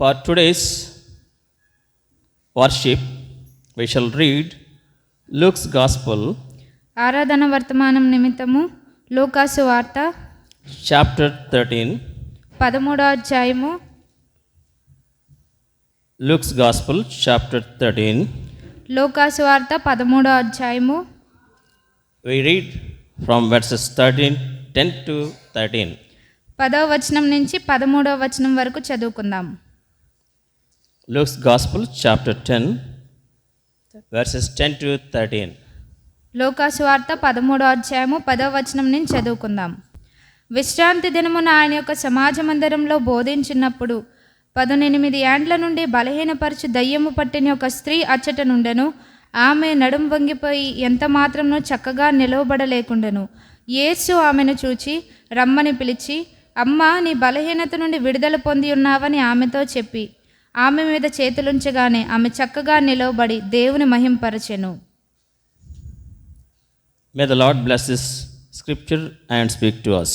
For today's worship, we shall read Luke's Gospel, ఆరాధన వర్తమానం నిమిత్తము లూకాసు వార్త chapter 13. 13వ అధ్యాయము. Luke's Gospel, chapter 13. లూకాసు వార్త 13వ అధ్యాయము. We read from verses 10 to 13. 10వ వచనం నుంచి 13వ వచనం వరకు చదువుకుందాం. Luke's Gospel, chapter 10, verses 10 to 13. లూకాసు వార్త 13వ అధ్యాయము 10వ వచనం నుంచి చదువుకుందాం. విశ్రాంతి దినమున ఆయన యొక్క సమాజ మందిరంలో బోధించినప్పుడు 18 ఏండ్ల నుండి బలహీనపరచు దయ్యము పట్టిన ఒక స్త్రీ అచ్చట నుండెను. ఆమె నడుం వంగిపోయి ఎంత మాత్రమునో చక్కగా నిలవబడలేకుండెను. యేసు ఆమెను చూచి రమ్మని పిలిచి, అమ్మా, నీ బలహీనత నుండి విడుదల పొంది ఉన్నావని ఆమెతో చెప్పి ఆమె మీద చేతులుంచగానే ఆమె చక్కగా నిలవబడి దేవుని మహింపరచెను. May the Lord bless this scripture and speak to us.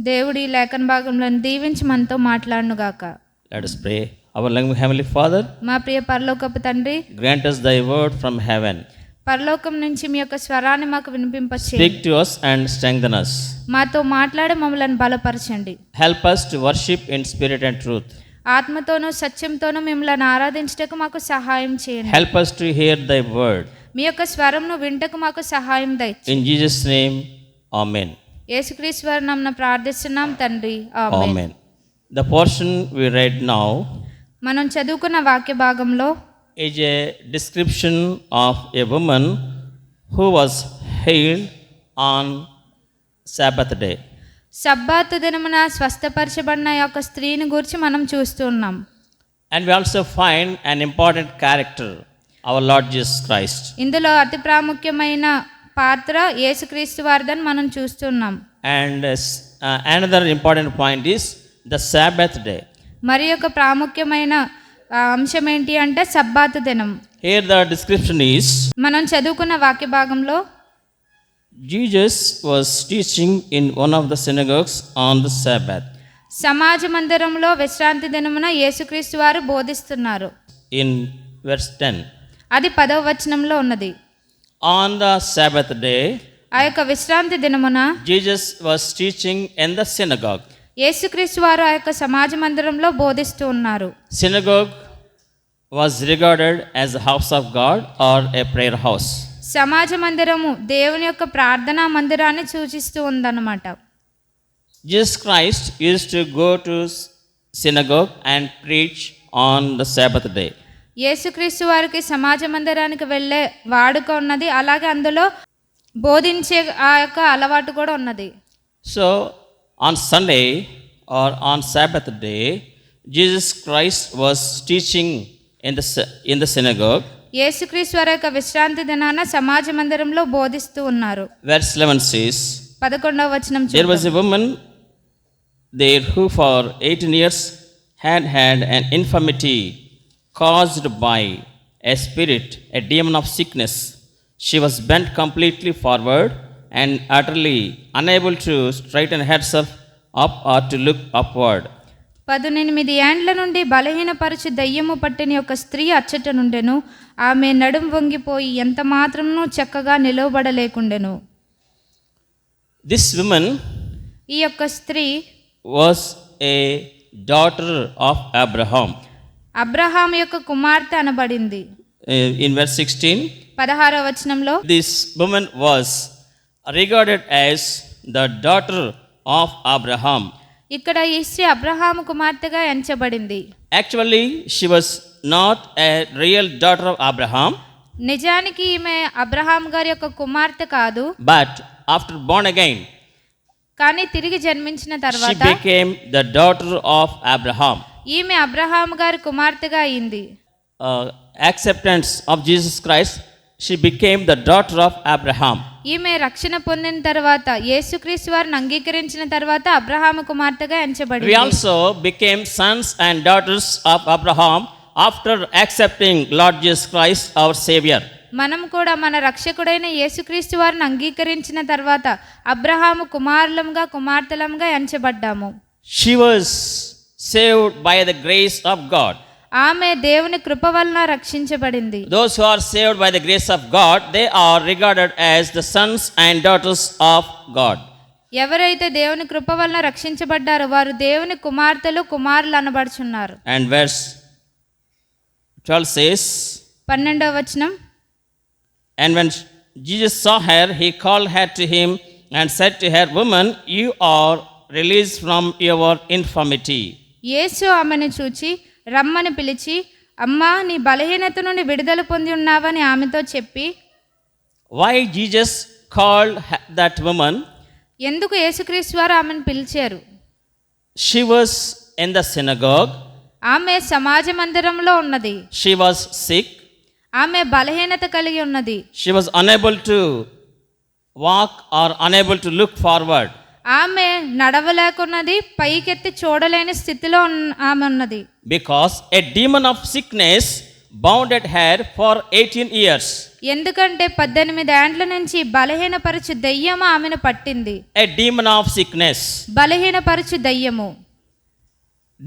దేవుడి లేఖన భాగంలో దీవించి మనతో మాట్లాడునుగాక. Let us pray. Our loving Heavenly Father, మా ప్రియ పరలోకపు తండ్రి, grant us thy word from heaven. పరలోకం నుంచి మీ యొక్క స్వరాన్ని మాకు వినిపింపచేయండి. Speak to us and strengthen us. మాతో మాట్లాడి మమ్మల్ని బలపరచండి. Help us to worship in spirit and truth. ఆత్మతోనూ సత్యంతోనూ మిమ్మల్ని ఆరాధించటకు మాకు సహాయం చేయండి. Help us to hear thy word. మీ యొక్క స్వరంను వింటకు మాకు సహాయం దయచేయండి. In Jesus' name, amen. యేసుక్రీస్తు వారి నామమున ప్రార్థిస్తున్నాం తండ్రి, ఆమేన్. Amen. The portion we read now మనం చదువుకున్న వాక్య భాగంలో is a description of a woman who was healed on Sabbath day. సబ్బాతు దినమున స్వస్థపరచబడిన యొక్క స్త్రీని గురించి మనం చూస్తున్నాం. And we also find an important character, our Lord Jesus Christ. ఇందులో అతి ప్రాముఖ్యమైన పాత్ర యేసుక్రీస్తు వారిదని మనం చూస్తున్నాం. And another important point is the Sabbath day. మరి యొక్క ప్రాముఖ్యమైన అంశం ఏంటి అంటే సబ్బాతు దినం. Here the description is, మనం చదువుకున్న వాక్య భాగంలో Jesus was teaching in one of the synagogues on the Sabbath. సమాజ మందిరంలో విశ్రాంతి దినమున యేసుక్రీస్తు వారు బోధిస్తున్నారు. In verse 10. అది 10వ వచనంలో ఉన్నది. On the Sabbath day, ఆ యొక్క విశ్రాంతి దినమున Jesus was teaching in the synagogue. యేసుక్రీస్తు వారు ఆ యొక్క సమాజ మందిరంలో బోధిస్తూ ఉన్నారు. Synagogue was regarded as a house of God or a prayer house. సమాజ మందిరము దేవుని యొక్క ప్రార్థనా మందిరాన్ని సూచిస్తూ ఉందన్నమాట. Jesus Christ used to go to synagogue and preach on the Sabbath day. యేసుక్రీస్తు వారికి సమాజ మందిరానికి వెళ్ళే వాడుక ఉన్నది, అలాగే అందులో బోధించే ఆ యొక్క అలవాటు కూడా ఉన్నది. So on Sunday or on Sabbath day, Jesus Christ was teaching in the synagogue. యేసుక్రీస్తు వారి యొక్క విశ్రాంతి దినాన సమాజ మందిరంలో బోధిస్తూ ఉన్నారు. Verse 11 says, 11వ వచనం there was a woman there who for 18 years had an infirmity caused by a spirit, a demon of sickness. She was bent completely forward and utterly unable to straighten herself up or to look upward. 18 ఏండ్ల నుండి బలహీనపరచు దయ్యము పట్టిన ఒక స్త్రీ అచ్చట నుండెను. ఆమె నడుం వంగిపోయి ఎంత మాత్రమునూ చక్కగా నిలవబడలేకుండెను. This woman ఈ యొక్క స్త్రీ was a daughter of Abraham. Abraham యొక్క కుమార్తె అనబడింది. In verse 16, 16వ వచనంలో this woman was regarded as the daughter of Abraham. ఇక్కడ ఈ స్త్రీ అబ్రహాము కుమార్తెగా ఎంచబడింది. Actually, she was not a real daughter of Abraham. నిజానికి ఈమె అబ్రహాం గారి యొక్క కుమార్తె కాదు. But after born again, కానీ తిరిగి జన్మించిన she తర్వాత became the daughter of Abraham. ఈమె అబ్రహాం గారి కుమార్తెగా అయింది. Acceptance of Jesus Christ, she became the daughter of Abraham. ఈమె రక్షణ పొందిన తర్వాత యేసుక్రీస్తు వారిని అంగీకరించిన తర్వాత అబ్రహాము కుమార్తెగా We ఎంచబడింది. also became sons and daughters of Abraham after accepting Lord Jesus Christ, our Savior. మనం కూడా మన రక్షకుడైన యేసుక్రీస్తు వారిని అంగీకరించిన తర్వాత Abraham కుమారులంగా కుమార్తెలంగా ఎంచబడ్డాము. She was saved by the grace of God. ఆమె దేవుని కృప వలన రక్షించబడింది. Those who are saved by the grace of God, they are regarded as the sons and daughters of God. ఎవరైతే దేవుని కృప వలన రక్షించబడ్డారో వారు దేవుని కుమార్తెలు కుమారులు అనబడుచున్నారు. And verse 12 says, 12వ వచనం, and when Jesus saw her, he called her to him and said to her, Woman, you are released from your infirmity. యేసు ఆమెను చూచి రమ్మని పిలిచి, అమ్మా నీ బలహీనత నుండి విడుదల పొంది ఉన్నావని ఆమెతో చెప్పి. Why Jesus called that woman? ఎందుకు యేసుక్రీస్తు వారు ఆమెను పిలిచారు? She was in the synagogue. ఆమె సమాజ మందిరంలో ఉన్నది. She was sick. ఆమె బలహీనత కలిగి ఉన్నది. She was unable to walk or unable to look forward. ఆమె నడవలేకున్నది, పైకెత్తి చూడలేని స్థితిలో ఆమె ఉన్నది. Because a demon of sickness bounded her for 18 years. ఎందుకంటే 18 ఏండ్ల నుంచి బలహీనపరచు దయ్యము ఆమెను పట్టింది. A demon of sickness. బలహీనపరచు దయ్యము.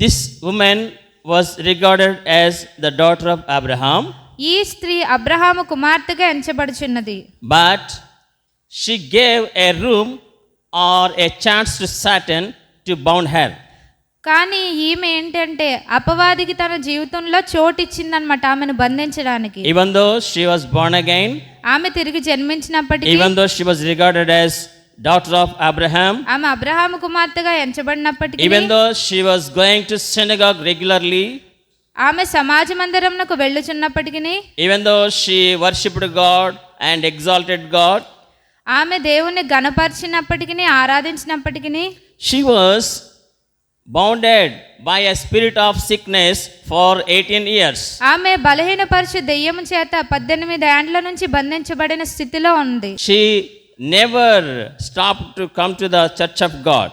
This woman was regarded as the daughter of Abraham. ఈ స్త్రీ అబ్రహాము కుమార్తెగా ఎంచబడుచున్నది. But she gave a room or a chance to Satan to bound her. కానీ ఈమె ఏంటంటే అపవాదికి తన జీవితంలో చోటిచ్చిందనమాట ఆమెను బంధించడానికి. Even though she was born again, ఆమె తిరిగి జన్మించినప్పటికీ, even though she was regarded as daughter of Abraham, ఆమె అబ్రహాము కుమార్తెగా ఎంచబడినప్పటికీ, even though she was going to synagogue regularly, ఆమె సమాజ మందిరమునకు వెళ్ళుచున్నప్పటికీ, even though she worshipped God and exalted God, ఆమె దేవుని గణపరిచినప్పటికీ ఆరాధించినప్పటికీ, she was bounded by a spirit of sickness for 18 years. ఆమె బలహీనపరచు దెయ్యము చేత 18 ఏండ్ల నుంచి బంధించబడిన స్థితిలో ఉంది. She never stopped to come to the church of God.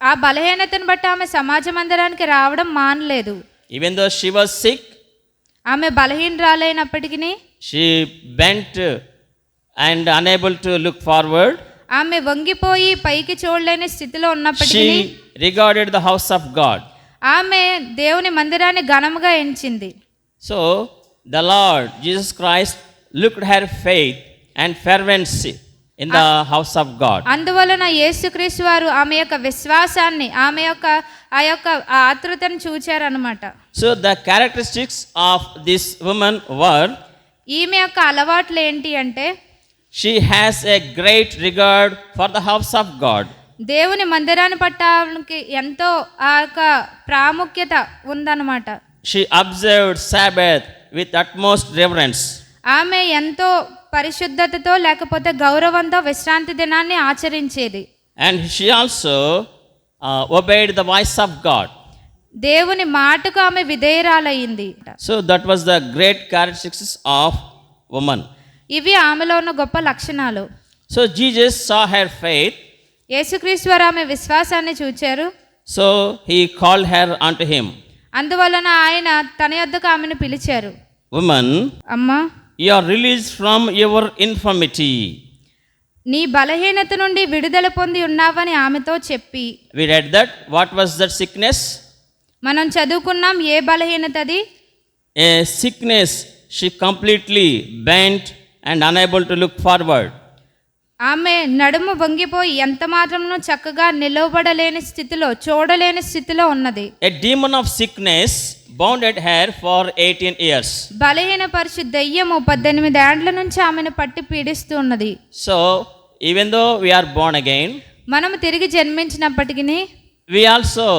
ఆ బలహీనతను బట్టి ఆమె సమాజ మందిరానికి రావడం మానలేదు. Even though she was sick, ఆమె బలహీనరాలైనప్పటికీ, she bent and unable to look forward. ఆమె వంగిపోయి పైకి చూడలేని స్థితిలో ఉన్నప్పటికీ, She regarded the house of God. ఆమె దేవుని మందిరాన్ని ఘనముగా ఎంచింది. So the Lord Jesus Christ looked her faith and fervency in the house of God. అందువలన యేసుక్రీస్తు వారు ఆమె యొక్క విశ్వాసాన్ని, ఆమె యొక్క ఆత్రుతను చూచారన్నమాట. So the characteristics of this woman were, ఈమె యొక్క అలవాట్లు ఏంటి అంటే, she has a great regard for the house of God. దేవుని మందిరాన్ని పట్టడానికి ఎంతో ఆ యొక్క ప్రాముఖ్యత ఉందన్నమాట. She observed Sabbath with utmost reverence. ఆమె ఎంతో పరిశుద్ధతతో లేకపోతే గౌరవంతో విశ్రాంతి దినాన్ని ఆచరించేది. And she also obeyed the voice of God. దేవుని మాటకు ఆమె విధేయురాలయ్యింది. So that was the great characteristics of woman. ఇవి ఆమెలో ఉన్న గొప్ప లక్షణాలు. So Jesus saw her faith. యేసుక్రీస్తు వారు ఆమె విశ్వాసాన్ని చూచారు. So he called her unto him. అందువలన ఆయన తన యొద్దకు ఆమెను పిలిచారు. Woman, అమ్మా, you are released from your infirmity. నీ బలహీనత నుండి విడుదల పొంది ఉన్నావని ఆమెతో చెప్పి. We read that. What was that sickness? మనం చదువుకున్నాం ఏ బలహీనత అది. A sickness, she completely bent and unable to look forward. ఆమె నడుము వంగిపోయి ఎంత మాత్రమును చక్కగా నిలవబడలేని స్థితిలో, చూడలేని స్థితిలో ఉన్నది. A demon of sickness bounded her for 18 years. బలహీనపరచు దయ్యము 18 ఏండ్ల నుంచి ఆమెను పట్టి పీడిస్తూ ఉన్నది. So even though we are born again, మనము తిరిగి జన్మించినప్పటికీ, we also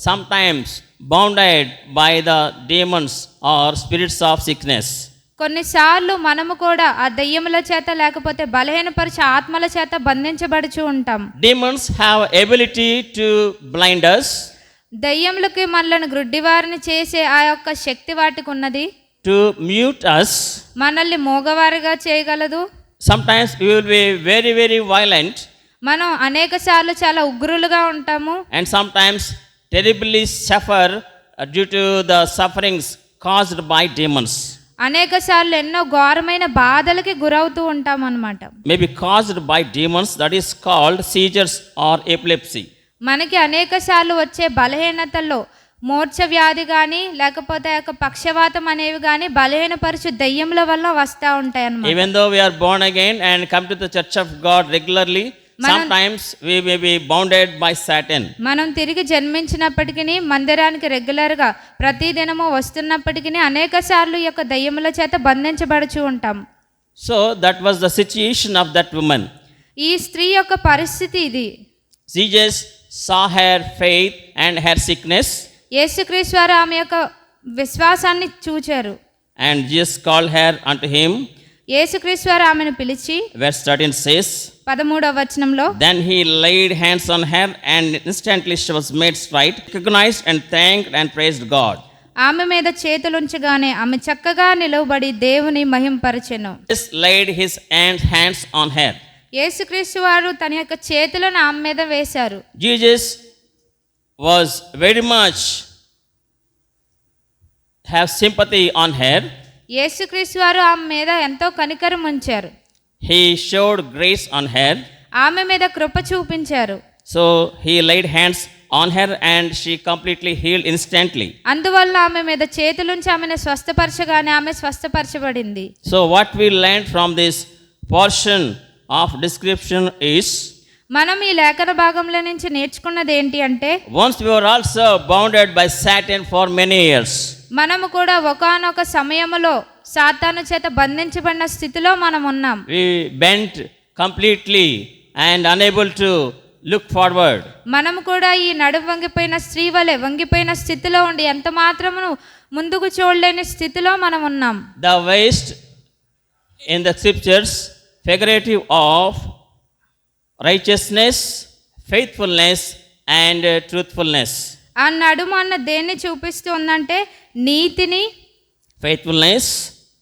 sometimes bounded by the demons or spirits of sickness. కొన్నిసార్లు మనము కూడా ఆ దయ్యముల చేత లేకపోతే బలహీనపరిచే ఆత్మల చేత బంధించబడుచు ఉంటాం. Demons have ability to blind us. దయ్యములకి మనల్ని గ్రుడ్డివారిని చేసే ఆ యొక్క శక్తి వాటికి ఉన్నది. To mute us. మనల్ని మూగవారిగా చేయగలదు. Sometimes we will be very, very violent. మనం అనేక సార్లు చాలా ఉగ్రులుగా ఉంటాము. And sometimes terribly suffer due to the sufferings caused by demons. అనేక సార్లు ఎన్నో ఘోరమైన బాధలకి గురవుతూ ఉంటాం అన్నమాట. Maybe caused by demons, that is called seizures or epilepsy. మనకి అనేక సార్లు వచ్చే బలహీనతల్లో మూర్ఛ వ్యాధి కానీ లేకపోతే ఆ యొక్క పక్షవాతం అనేవి కానీ బలహీనపరచు దెయ్యముల వల్ల వస్తూ ఉంటాయి అన్నమాట. Even though we are born again and come to the church of God regularly, sometimes we may be bounded by Satan. మనం తిరిగి జన్మించినప్పటికీ మందిరానికి రెగ్యులర్గా ప్రతిదినము వస్తున్నప్పటికీ అనేక సార్లు ఈ యొక్క దెయ్యముల చేత బంధించబడుచు ఉంటాం. So that was the situation of that woman. ఈ స్త్రీ యొక్క పరిస్థితి ఇది. Jesus saw her faith and her sickness, యేసుక్రీస్తు వారు ఆమె యొక్క విశ్వాసాన్ని చూచారు. and Jesus called her unto him. యేసుక్రీస్తు వారు ఆమెను పిలిచి Verse 13 says, 13వ వచనంలో, then he laid hands on her, and instantly she was made straight, recognized and thanked and praised God. ఆమె మీద చేతులుంచగానే ఆమె చక్కగా నిలవబడి దేవుని మహింపరచెను. Jesus laid his hands on her. యేసుక్రీస్తు వారు తన యొక్క చేతులను ఆమె మీద వేశారు. Jesus was very much have sympathy on her. యేసుక్రీస్తు వారు ఆమె మీద ఎంతో కనికరం ఉంచారు. He showed grace on her. ఆమె మీద కృప చూపించారు. So he laid hands on her and she completely healed instantly. అందువల్ల ఆమె మీద చేతులుంచి ఆమెను స్వస్థపరచగానే ఆమె స్వస్థపరచబడింది. So what we learned from this portion of description is, మనం ఈ లేఖన భాగంలో నుంచి నేర్చుకున్నది ఏంటి అంటే, once we were also bounded by Satan for many years. మనము కూడా ఒకానొక సమయములో సాతాను చేత బంధించబడిన స్థితిలో మనం ఉన్నాం. We bent completely and unable to look forward. మనము కూడా ఈ నడుము వంగిపోయిన స్త్రీ వలె వంగిపోయిన స్థితిలో ఉండి ఎంత మాత్రమును ముందుకు చూడలేని స్థితిలో మనం ఉన్నాం. The waist in the scriptures figurative of righteousness, faithfulness and truthfulness. ఆ నడుము అన్న దేన్ని చూపిస్తూ ఉందంటే నీతిని, Faithfulness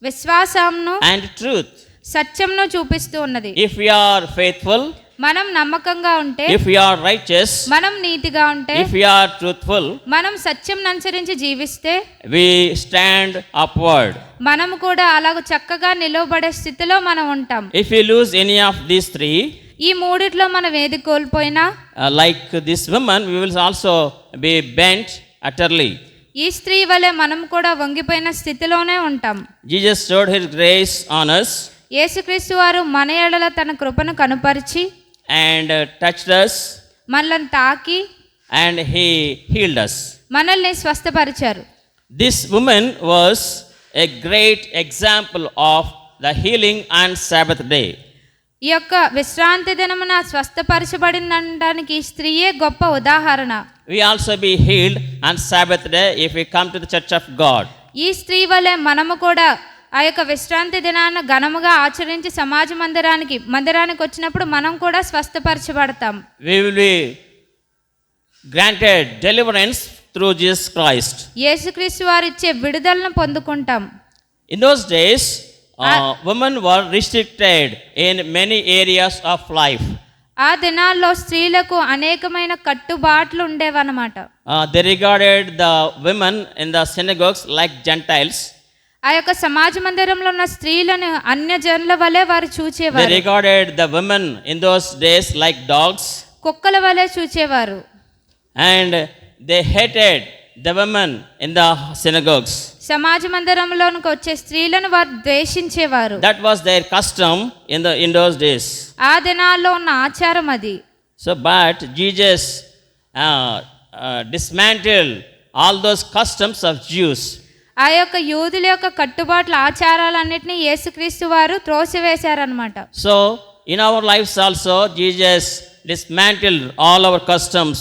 విశ్వాసంను and truth. సత్యంను చూపిస్తూ ఉన్నది. If we are faithful, మనం నమ్మకంగా ఉంటే, if we are righteous, మనం నీతిగా ఉంటే, if we are truthful, మనం సత్యం అనుసరించి జీవిస్తే we stand upward. మనం కూడా అలాగ చక్కగా నిలవబడే స్థితిలో మనం ఉంటాం. If we lose any of these three, ఈ మూడిట్లో మనం ఏది కోల్పోయినా, like this woman, we will also be bent utterly. ఈ స్త్రీ వలె మనం కూడా వంగిపోయిన స్థితిలోనే ఉంటాం. Jesus showed his grace on us యేసుక్రీస్తు వారు మన ఎడల తన కృపను కనుపరిచి and touched us, మనల్ని తాకి and he healed us. మనల్ని స్వస్థపరిచారు. This woman was a great example of the healing on Sabbath day. ఈ యొక్క విశ్రాంతి దినమున స్వస్థపరచబడిందనడానికి ఈ స్త్రీయే గొప్ప ఉదాహరణ. We also be healed on Sabbath day if we come to the church of God. ఈ స్త్రీ వలె మనము కూడా ఆ యొక్క విశ్రాంతి దినాన్ని ఘనముగా ఆచరించి సమాజ మందిరానికి వచ్చినప్పుడు మనం కూడా స్వస్థపరచబడతాం. We will be granted deliverance through Jesus Christ. యేసుక్రీస్తు వారు ఇచ్చే విడుదలను పొందుకుంటాం. In those days, women were restricted in many areas of life. ఆ దినాల్లో స్త్రీలకు అనేకమైన కట్టుబాట్లు ఉండేవన్నమాట. They regarded the women in the synagogues like Gentiles. ఆ యొక్క సమాజ మందిరంలో ఉన్న స్త్రీలను అన్య జనుల వలె వారు They చూచేవారు. regarded the women in those days like dogs, కుక్కల వలె చూచేవారు. and they hated the women in the synagogues. సమాజ మందిరంలోనికి వచ్చే స్త్రీలను వారు ద్వేషించేవారు. That was their custom in those days. ఆ దినాల్లో ఉన్న ఆచారం అది. So, but Jesus dismantled all those customs of Jews. ఆ యొక్క యూదుల యొక్క కట్టుబాట్ల ఆచారాలన్నిటినీ యేసుక్రీస్తు వారు త్రోసివేశారనమాట. So, in our lives also, Jesus dismantled all our customs.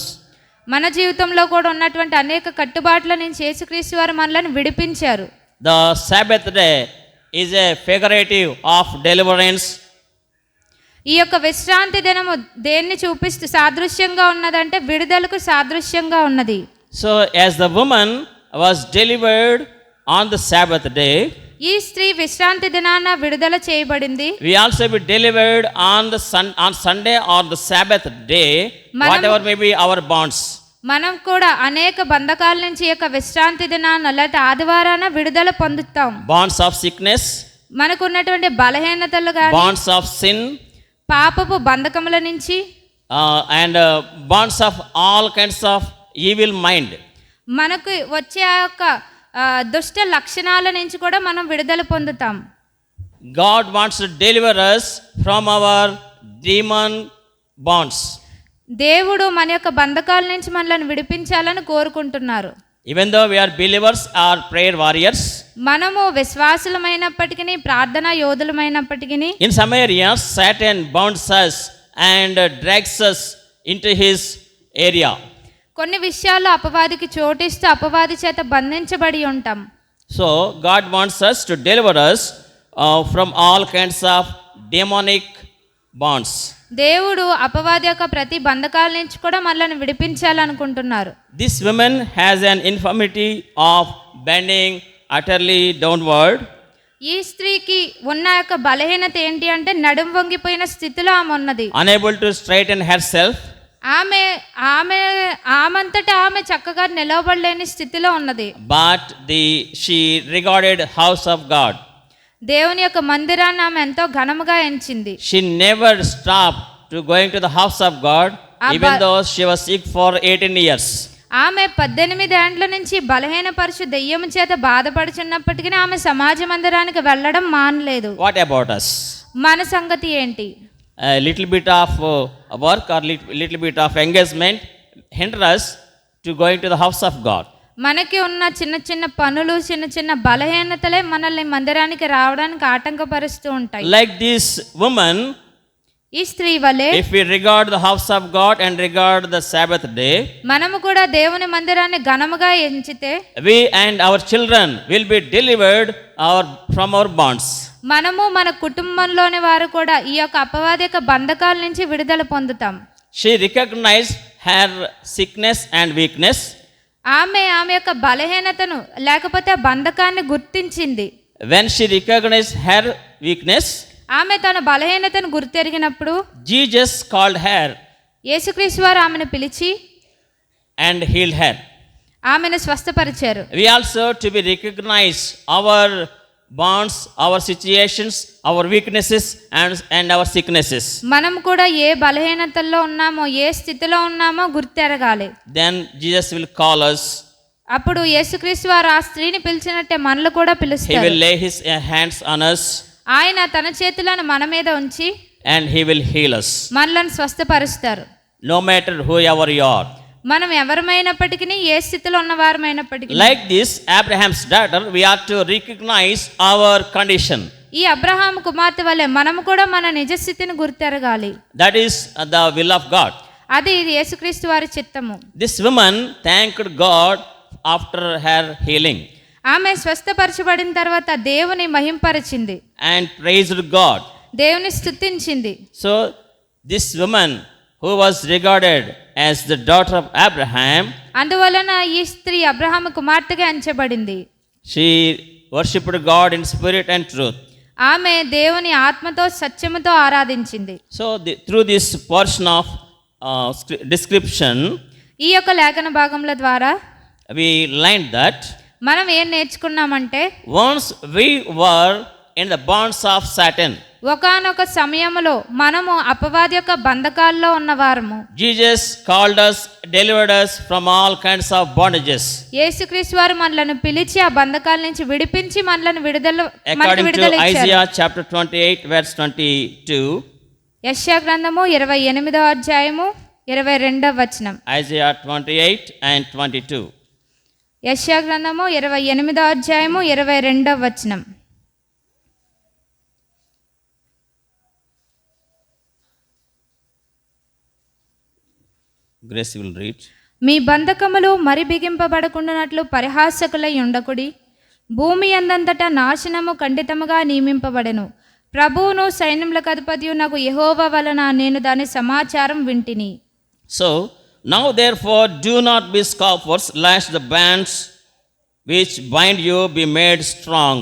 మన జీవితంలో కూడా ఉన్నటువంటి అనేక కట్టుబాట్ల నుంచి యేసుక్రీస్తు వారు మనల్ని విడిపించారు. The Sabbath day is a figurative of deliverance. ఈ యొక్క విశ్రాంతి దినము దేన్ని చూపిస్తూ సాదృశ్యంగా ఉన్నదంటే విడుదలకు సాదృశ్యంగా ఉన్నది. So, as the woman was delivered on the Sabbath day, ఈ స్త్రీ విశ్రాంతి దినాన విడుదల చేయబడింది. we also be delivered on Sunday or the Sabbath day, whatever may be our bonds. మనం కూడా అనేక బంధకాల నుంచి ఈ యొక్క విశ్రాంతి దినాన లేకపోతే ఆదివారాన విడుదల పొందుతాం. Bonds of sickness, మనకు ఉన్నటువంటి బలహీనతలు కానీ, bonds of sin, పాపపు బంధకముల నుంచి, and bonds of all kinds of evil mind. మనకు వచ్చే ఆ యొక్క దుష్ట లక్షణాల నుంచి కూడా మనం విడుదల పొందుతాం. God wants to deliver us from our demon bonds. దేవుడు మన యొక్క బంధకాల నుంచి మనల్ని విడిపించాలని కోరుకుంటున్నారు. Even though we are believers or prayer warriors, మనము విశ్వాసులమైనప్పటికీ ప్రార్థనా యోధులమైనప్పటికీ in some areas Satan bounds us and drags us into his area. కొన్ని విషయాల్లో అపవాదికి చోటిస్తూ అపవాది చేత బంధించబడి ఉంటాం. So God wants us to deliver us from all kinds of demonic bonds. దేవుడు అపవాది యొక్క ప్రతి బంధకాల నుంచి కూడా మనల్ని విడిపించాలనుకుంటున్నారు. This woman has an infirmity of bending utterly downward. ఈ స్త్రీకి ఉన్న యొక్క బలహీనత ఏంటి అంటే నడుం వంగిపోయిన స్థితిలో ఆమె ఉన్నది. Unable to straighten herself. ఆమంతటా ఆమె చక్కగా నిలవబడలేని స్థితిలో ఉన్నది. But she regarded house of God. దేవుని యొక్క మందిరాన్ని ఆమె ఎంతో ఘనముగా ఎంచింది. She never stopped to going to the house of God, even though she was sick for 18 years. ఆమె 18 ఏండ్ల నుంచి బలహీనపరచు దెయ్యము చేత బాధపడుచున్నప్పటికీ ఆమె సమాజ మందిరానికి వెళ్ళడం మానలేదు. What about us? మన సంగతి ఏంటి? A little bit of work or little bit of engagement hinder us to going to the house of God. మనకి ఉన్న చిన్న చిన్న పనులు చిన్న చిన్న బలహీనతలే మనల్ని మందిరానికి రావడానికి ఆటంకపరుస్తూ ఉంటాయి. Like this woman, ఈ స్త్రీ వలె if we regard the house of God and regard the Sabbath day, మనము కూడా దేవుని మందిరాన్ని ఘనముగా ఎంచితే we and our children will be delivered from our bonds. మనము మన కుటుంబంలోని వారు కూడా ఈ యొక్క అపవాది యొక్క బంధకాల నుంచి విడుదల పొందుతాం. She recognized her sickness and weakness. ఆమె యొక్క బలహీనతను లేకపోతే బంధకాన్ని గుర్తించింది. When she recognized her weakness, ఆమె తన బలహీనతను గుర్తెరిగినప్పుడు Jesus called her యేసుక్రీస్తు వారు ఆమెను పిలిచి and healed her. ఆమెను స్వస్థపరిచారు. We also to be recognize our bonds, our situations, our weaknesses and our sicknesses. మనం కూడా ఏ బలహీనతల్లో ఉన్నామో ఏ స్థితిలో ఉన్నామో గుర్తెరగాలి. Then Jesus will call us. అప్పుడు యేసుక్రీస్తు వారు ఆ స్త్రీని పిలిచినట్టే మనల్ని కూడా He పిలుస్తారు. will lay his hands on us ఆయన తన చేతులను మన మీద ఉంచి and he will heal us. మనల్ని స్వస్థపరుస్తారు. No matter whoever you are. మనం ఎవరమైనప్పటికీ ఏ స్థితిలో ఉన్నవారమైనప్పటికీ Like this Abraham's daughter, we are to recognize our condition. ఈ అబ్రహాం కుమార్తె వలె మనము కూడా మన నిజ స్థితిని గుర్తెరగాలి. That is the will of God. అది యేసుక్రీస్తు వారి చిత్తము. This woman thanked God after her healing ఆమె స్వస్థపరచబడిన తర్వాత దేవుని మహింపరిచింది and praised God. దేవుని స్తుతించింది. So this woman who was regarded as the daughter of Abraham, అందువలన ఈ స్త్రీ అబ్రహాము కుమార్తెగా ఎంచబడింది. she worshipped God in spirit and truth. ఆమె దేవుని ఆత్మతో సత్యముతో ఆరాధించింది. So through this portion of description, ఈ యొక్క లేఖన భాగముల ద్వారా we learned that మనం ఏం నేర్చుకున్నామంటే once we were in the bonds of Satan, ఒకానొక సమయములో మనము అపవాది యొక్క బంధకాల్లో ఉన్నవారము. Jesus called us, delivered us from all kinds of bondages. యేసుక్రీస్తు వారు మనలను పిలిచి ఆ బంధకాల నుంచి విడిపించి మనలను విడుదల According to Isaiah chapter 28 verse 22, యెషయా గ్రంథము 28వ అధ్యాయము 22వ వచనం. Isaiah 28 and 22. యెషయా గ్రంథము 28వ అధ్యాయము 22వ వచనం. Grace will read. మీ బంధకములు మరి బిగింపబడకుండానట్లు పరిహాసకులై ఉండకుడి. భూమి అందంతటా నాశనము ఖండితముగా నియమింపబడెను. ప్రభువును సైన్యములకు అధిపతియు నాకు యెహోవా వలన నేను దాని సమాచారం వింటిని. So now therefore do not be scoffers, lest the bands which bind you be made strong.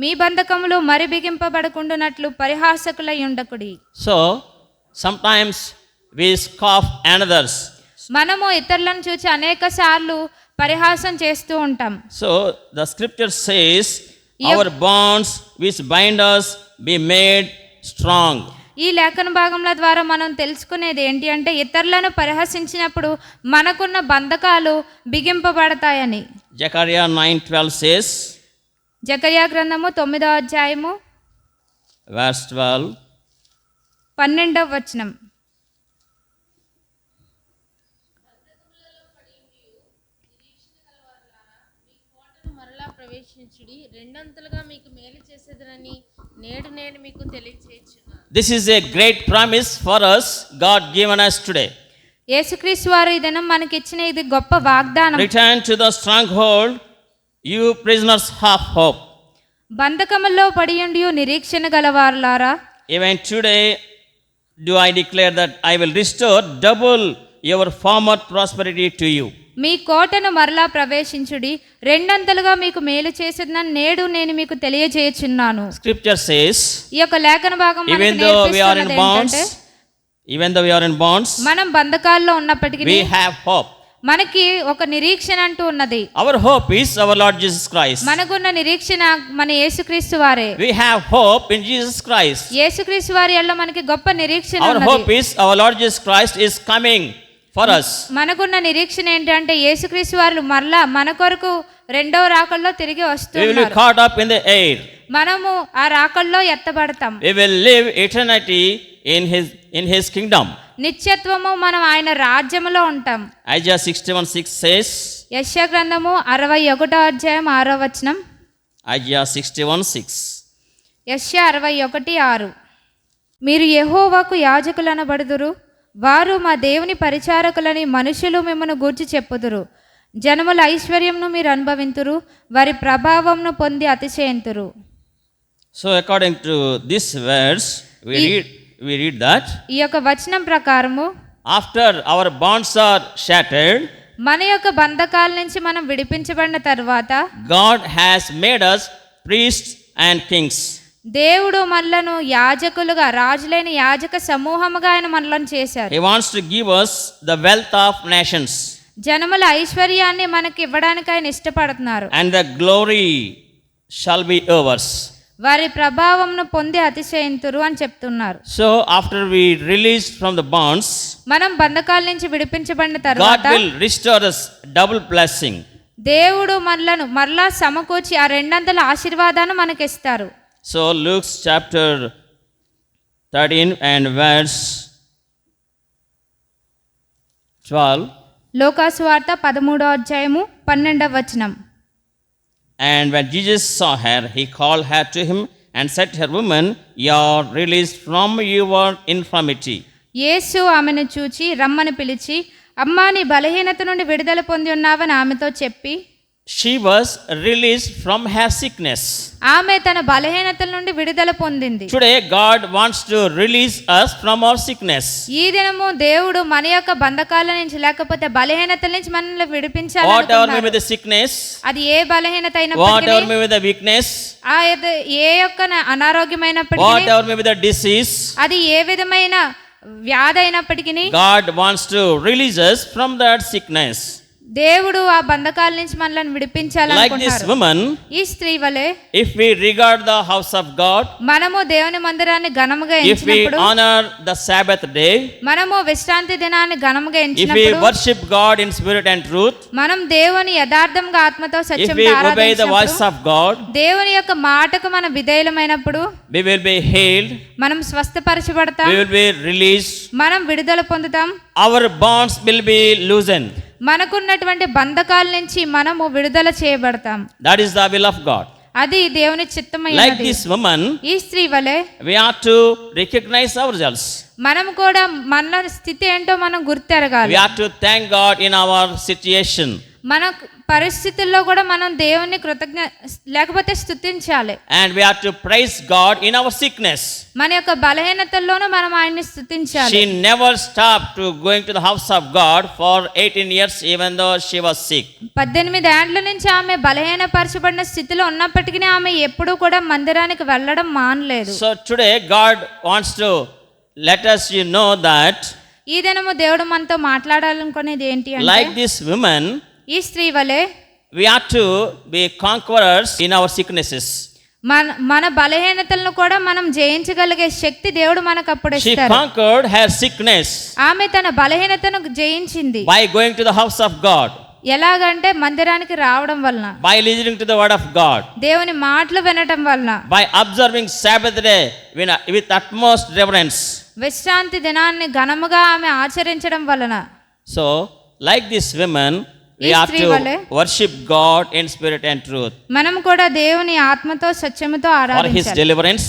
మీ బంధకములు మరి బిగింపబడకుండానట్లు పరిహాసకులై ఉండకుడి. So sometimes we scoff others. మనము ఇతరులను చూసి అనేక సార్లు పరిహాసం చేస్తూ ఉంటాం. So the scripture says our bonds which bind us be made strong. ఈ ఈ లేఖన భాగంల ద్వారా మనం తెలుసుకునేది ఏంటి అంటే ఇతరులను పరిహసించినప్పుడు మనకున్న బంధకాలు బిగింపబడతాయని. Zechariah 9:12 says, జకర్యా గ్రంథము 9వ అధ్యాయము verse 12, 12వ వచనం. మరలా ప్రవేశించుడి, రెండంతలుగా మీకు మేలు చేసేదనని నేడు నేను మీకు తెలియచేయుచున్నాను. this is a great promise for us, God given us today. యేసుక్రీస్తు వారు ఈ దినం మనకిచ్చిన ఇది గొప్ప వాగ్దానం. Return to the stronghold, you prisoners have hope. బంధకములో పడియుండి నిరీక్షణ గలవారులారా, Even today do I declare that I will restore double your former prosperity to you. మీ కోటను మరలా ప్రవేశించుడి, రెండంతలుగా మీకు మేలు చేసేదని నేడు నేను మీకు తెలియజేయుచున్నాను. Scripture says, ఈ యొక్క లేఖన భాగం మనకు even though we are in నేర్పిస్తున్నది bonds, ఏంటంటే, even though we are in bonds, మనం బంధకాల్లో ఉన్నప్పటికీ we have hope. మనకి ఒక నిరీక్షణ అంటూ ఉన్నది. Our hope is our Lord Jesus Christ. మనకున్న నిరీక్షణ మన యేసుక్రీస్తు వారే. We have hope in Jesus Christ. యేసుక్రీస్తు వారి వల్ల మనకి గొప్ప నిరీక్షణ Our ఉన్నది. hope is our Lord Jesus Christ is coming for us. మనకున్న నిరీక్షణ ఏంటంటే యేసుక్రీస్తు వారు మరలా మన కొరకు రెండవ రాకల్లో తిరిగి We will be వస్తున్నారు. caught up in the air. మనము ఆ రాకల్లో ఎత్తబడతాం. We will live eternity in his kingdom. నిత్యత్వము మనం ఆయన రాజ్యములో ఉంటాం. Isaiah 61:6 says, యెషయా గ్రంథము 61వ అధ్యాయం 6వ వచనం. Isaiah 61:6, యెషయా 61:6. మీరు యెహోవాకు యాజకులనబడుదురు, వారు మా దేవుని పరిచారకులని మనుషులు మిమ్మను గూర్చి చెప్పుదురు. జనముల ఐశ్వర్యంను మీరు అనుభవింతురు, వారి ప్రభావంను పొంది అతిశయింతురు. so according to this verse we read that ఈ యొక్క వచనం ప్రకారము after our bonds are shattered, మన యొక్క బంధకాల నుంచి మనం విడిపించబడిన తర్వాత God has made us priests and kings. దేవుడు మనలను యాజకులుగా, రాజులైన యాజక సమూహముగా ఆయన మనలను చేశారు. He wants to give us the wealth of nations, జనముల ఐశ్వర్యాన్ని మనకి ఇవ్వడానికి ఆయన ఇష్టపడుతున్నారు. and the glory shall be ours. వారి ప్రభావంను పొంది అతిశయింతురు అని చెప్తున్నారు. So after we released from the bonds, మనం బంధకాల నుంచి విడిపించబడిన God తర్వాత will restore us double blessing. దేవుడు మనలను మరలా సమకూర్చి ఆ రెండంతల ఆశీర్వాదాన్ని మనకిస్తారు. So Luke chapter 13 and verse 12, లోకాసు వార్త 13వ అధ్యాయము 12వ వచనం. and when Jesus saw her, he called her to him and said to her, woman, you are released from your infirmity. యేసు ఆమెను చూచి రమ్మని పిలిచి, అమ్మా నీ బలహీనత నుండి విడుదల పొంది ఉన్నావని ఆమెతో చెప్పి, She was released from her sickness. ఆమె తన బలహీనతల నుండి విడుదల పొందింది. Today God wants to release us from our sickness. ఈ దినము దేవుడు మన యొక్క బంధకాల నుంచి లేకపోతే బలహీనతల నుంచి మనల్ని Whatever may విడిపించాలనుకుంటున్నారు. be the sickness, అది ఏ బలహీనత whatever అయినప్పటికీ, may be the weakness, ఏ యొక్క అనారోగ్యమైనప్పటికీ, whatever may be the disease, అది ఏ విధమైన వ్యాధి అయినప్పటికీ God wants to release us from that sickness. దేవుడు ఆ బంధకాల నుంచి మనల్ని Like this విడిపించాలనుకుంటున్నారు. woman, ఈ స్త్రీ వలె if we regard the house of God, మనము దేవుని మందిరాన్ని ఘనముగా if we ఎంచినప్పుడు, honor the Sabbath day, మనము విశ్రాంతి దినాన్ని ఘనముగా if we ఎంచినప్పుడు, worship God in spirit and truth, మనం దేవుని యథార్థంగా ఆత్మతో if సత్యంతో we obey the voice ఆరాధించినప్పుడు, of God, దేవుని యొక్క మాటకు మన విధేయులమైనప్పుడు we will be healed, మనం స్వస్థపరచబడతాం, we will be released, మనం విడుదల పొందుతాం. our bonds will be loosened. మనకున్నటువంటి బంధకాల నుంచి మనము విడుదల చేయబడతాం. That is the will of God. అది దేవుని Like చిత్తమైనది. this woman, ఈ స్త్రీ వలె we ought to recognize ourselves. మనం కూడా మన స్థితి ఏంటో మనం గుర్తెరగాలి. We ought to thank God in our situation. మన పరిస్థితుల్లో కూడా మనం దేవుని లేకపోతే స్తుతించాలి. And we ought to praise God in our sickness. మన యొక్క బలహీనతల్లోనూ మనం ఆయన్ని స్తుతించాలి. She never stopped to going to the house of God for 18 years even though she was sick. 18 ఏండ్ల నుంచి ఆమె బలహీనపరచబడిన స్థితిలో ఉన్నప్పటికీ ఆమె ఎప్పుడూ కూడా మందిరానికి వెళ్ళడం మానలేదు. So today God wants to let us know that ఈ దినము దేవుడు మనతో మాట్లాడాలనుకునేది ఏంటి అంటే, like this woman, ఈ స్త్రీ వలె we ought to be conquerors in our sicknesses. మన బలహీనతలను కూడా మనం జయించగలిగే శక్తి దేవుడు మనకు అప్పుడు She ఇస్తారు. conquered her sickness ఆమె తన బలహీనతను జయించింది. by going to the house of God, ఎలాగంటే మందిరానికి రావడం వలన, by listening to the word of God, దేవుని మాటలు వినటం వలన, by observing Sabbath day with utmost reverence. విశ్రాంతి దినాన్ని ఘనముగా ఆమె ఆచరించడం వలన. So, like this women, we ఈ have స్త్రీ to వలె worship God in spirit and truth మనం కూడా దేవుని ఆత్మతో సత్యముతో for His ఆరాధించాలి. deliverance,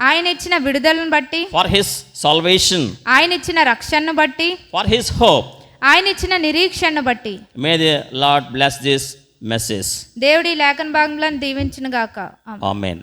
ఆయన ఇచ్చిన విడుదలను బట్టి, for His salvation, ఆయన ఇచ్చిన రక్షణను బట్టి, for His hope. ఆయన ఇచ్చిన నిరీక్షణను బట్టి. May the Lord bless this message. దేవుడి లేఖన భాగంలో దీవించును గాక. Amen.